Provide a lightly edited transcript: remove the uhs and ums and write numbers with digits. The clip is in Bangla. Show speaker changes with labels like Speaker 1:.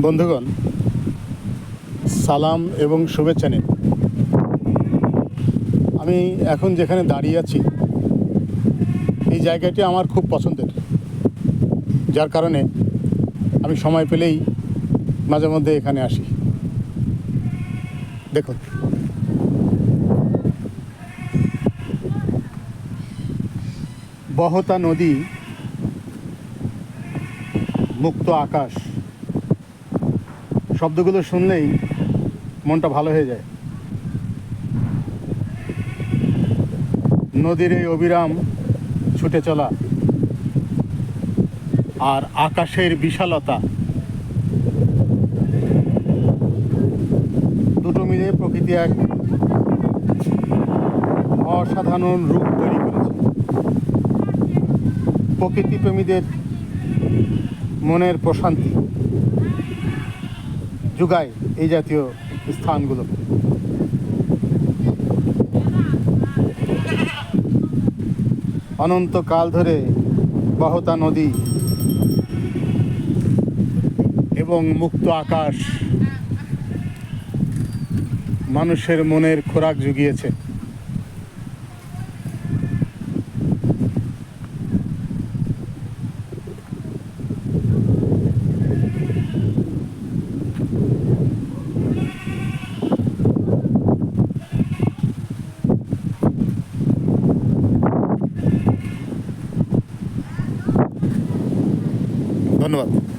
Speaker 1: বন্ধুগণ, সালাম এবং শুভেচ্ছা নিন। আমি এখন যেখানে দাঁড়িয়ে আছি এই জায়গাটি আমার খুব পছন্দের, যার কারণে আমি সময় পেলেই মাঝে মধ্যে এখানে আসি। দেখুন, বহতা নদী, মুক্ত আকাশ, শব্দগুলো শুনলেই মনটা ভালো হয়ে যায়। নদীর এই অবিরাম ছুটে চলা আর আকাশের বিশালতা, দুটো মিলে প্রকৃতি এক অসাধারণ রূপ তৈরি করেছে। প্রকৃতিপ্রেমীদের মনের প্রশান্তি যোগায় এই জাতীয় স্থানগুলো। অনন্তকাল ধরে বহতা নদী এবং মুক্ত আকাশ মানুষের মনের খোরাক জুগিয়েছে। ধন্যবাদ।